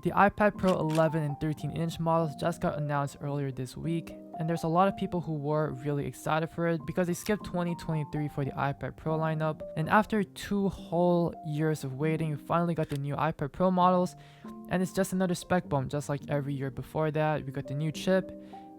The iPad Pro 11 and 13-inch models just got announced earlier this week, and there's a lot of people who were really excited for it because they skipped 2023 for the iPad Pro lineup, and after 2 whole years of waiting, we finally got the new iPad Pro models, and it's just another spec bump just like every year before that. We got the new chip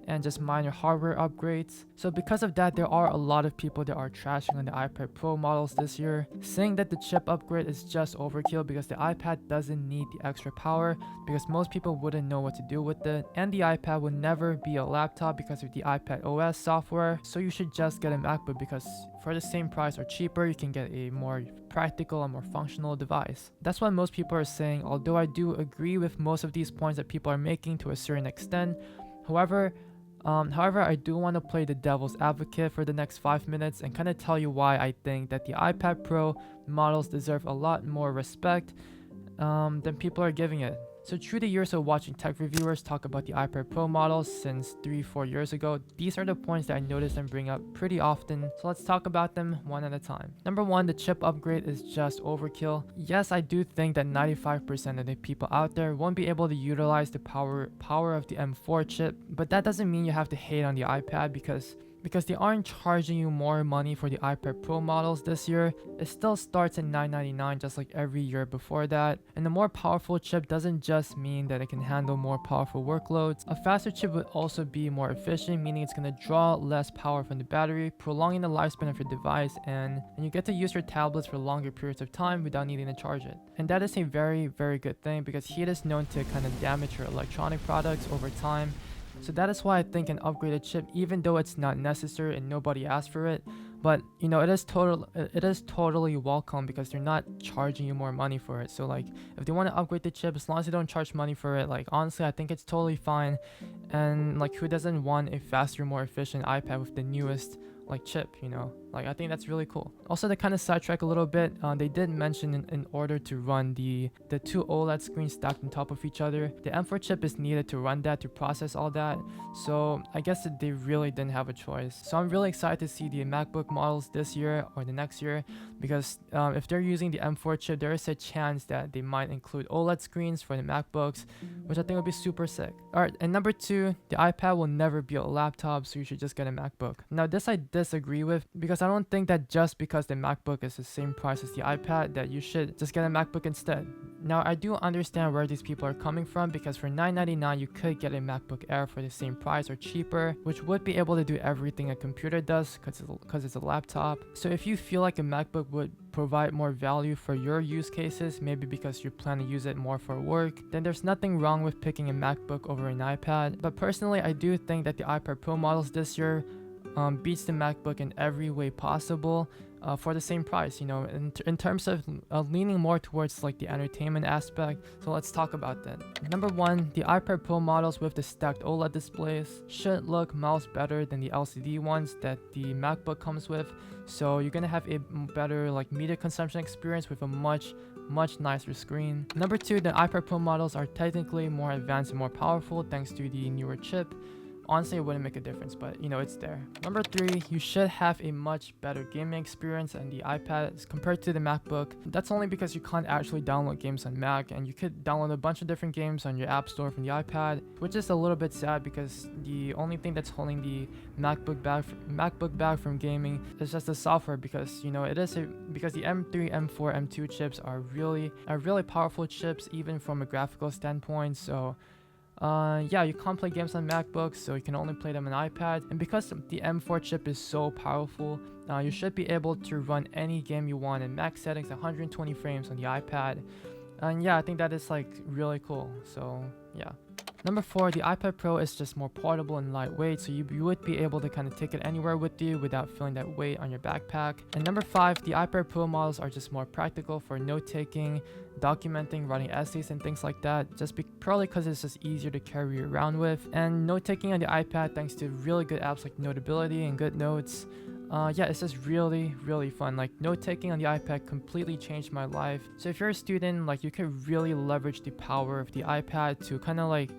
and just minor hardware upgrades. So because of that, there are a lot of people that are trashing on the iPad Pro models this year, saying that the chip upgrade is just overkill because the iPad doesn't need the extra power, because most people wouldn't know what to do with it, and the iPad will never be a laptop because of the iPad OS software. So you should just get a MacBook because for the same price or cheaper, you can get a more practical and more functional device. That's what most people are saying, although I do agree with most of these points that people are making to a certain extent. However, I do want to play the devil's advocate for the next 5 minutes and kind of tell you why I think that the iPad Pro models deserve a lot more respect than people are giving it. So through the years of watching tech reviewers talk about the iPad Pro models since 3-4 years ago, these are the points that I notice them bring up pretty often. So let's talk about them one at a time. Number 1, the chip upgrade is just overkill. Yes, I do think that 95% of the people out there won't be able to utilize the power of the M4 chip, but that doesn't mean you have to hate on the iPad because they aren't charging you more money for the iPad Pro models this year. It still starts at $999 just like every year before that. And the more powerful chip doesn't just mean that it can handle more powerful workloads. A faster chip would also be more efficient, meaning it's going to draw less power from the battery, prolonging the lifespan of your device, and you get to use your tablets for longer periods of time without needing to charge it. And that is a very, very good thing because heat is known to kind of damage your electronic products over time. So that is why I think an upgraded chip, even though it's not necessary and nobody asked for it, but you know, it is totally welcome because they're not charging you more money for it. So like if they want to upgrade the chip, as long as they don't charge money for it, like honestly I think it's totally fine. And like who doesn't want a faster, more efficient iPad with the newest like chip, you know? Like I think that's really cool. Also, to kind of sidetrack a little bit, they did mention in order to run the 2 OLED screens stacked on top of each other, the M4 chip is needed to run that, to process all that. So I guess that they really didn't have a choice. So I'm really excited to see the MacBook models this year or the next year because if they're using the M4 chip, there is a chance that they might include OLED screens for the MacBooks, which I think would be super sick. Alright, and number 2, the iPad will never be a laptop, so you should just get a MacBook. Now this I disagree with because I don't think that just because the MacBook is the same price as the iPad that you should just get a MacBook instead. Now I do understand where these people are coming from because for $999 you could get a MacBook Air for the same price or cheaper, which would be able to do everything a computer does because it's a laptop. So if you feel like a MacBook would provide more value for your use cases, maybe because you plan to use it more for work, then there's nothing wrong with picking a MacBook over an iPad. But personally, I do think that the iPad Pro models this year beats the MacBook in every way possible for the same price, you know, in terms of leaning more towards like the entertainment aspect. So let's talk about that. Number 1, the iPad Pro models with the stacked OLED displays should look miles better than the LCD ones that the MacBook comes with. So you're gonna have a better like media consumption experience with a much nicer screen. Number 2, the iPad Pro models are technically more advanced and more powerful thanks to the newer chip. Honestly, it wouldn't make a difference, but you know, it's there. Number 3, you should have a much better gaming experience on the iPad compared to the MacBook. That's only because you can't actually download games on Mac, and you could download a bunch of different games on your app store from the iPad, which is a little bit sad because the only thing that's holding the MacBook back from gaming is just the software, because you know because the M3, M4, M2 chips are really powerful chips even from a graphical standpoint. So yeah, you can't play games on MacBooks, so you can only play them on iPad. And because the M4 chip is so powerful, you should be able to run any game you want in max settings, 120 frames on the iPad. And yeah, I think that is like really cool. So yeah. Number 4, the iPad Pro is just more portable and lightweight, so you would be able to kind of take it anywhere with you without feeling that weight on your backpack. And number 5, the iPad Pro models are just more practical for note-taking, documenting, writing essays and things like that, probably because it's just easier to carry around with. And note-taking on the iPad, thanks to really good apps like Notability and GoodNotes, yeah, it's just really fun. Like note-taking on the iPad completely changed my life. So if you're a student, like you could really leverage the power of the iPad to kind of like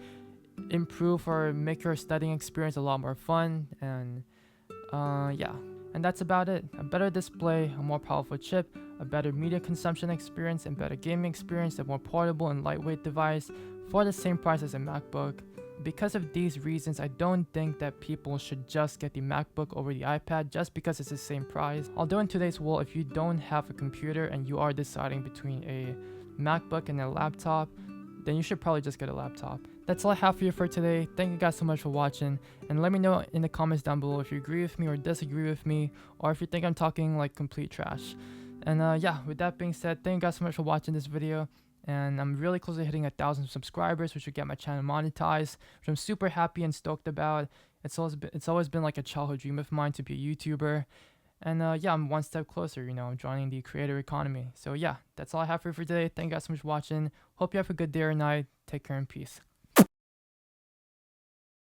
improve or make your studying experience a lot more fun. And yeah, and that's about it. A better display, a more powerful chip, a better media consumption experience, and better gaming experience, a more portable and lightweight device for the same price as a MacBook. Because of these reasons, I don't think that people should just get the MacBook over the iPad just because it's the same price. Although in today's world, if you don't have a computer and you are deciding between a MacBook and a laptop, then you should probably just get a laptop. That's all I have for you for today. Thank you guys so much for watching, and let me know in the comments down below if you agree with me or disagree with me, or if you think I'm talking like complete trash. And yeah, with that being said, thank you guys so much for watching this video, and I'm really close to hitting 1,000 subscribers, which would get my channel monetized, which I'm super happy and stoked about. It's always been like a childhood dream of mine to be a YouTuber. And yeah, I'm one step closer, joining the creator economy. So yeah, that's all I have for you for today. Thank you guys so much for watching. Hope you have a good day or night. Take care and peace.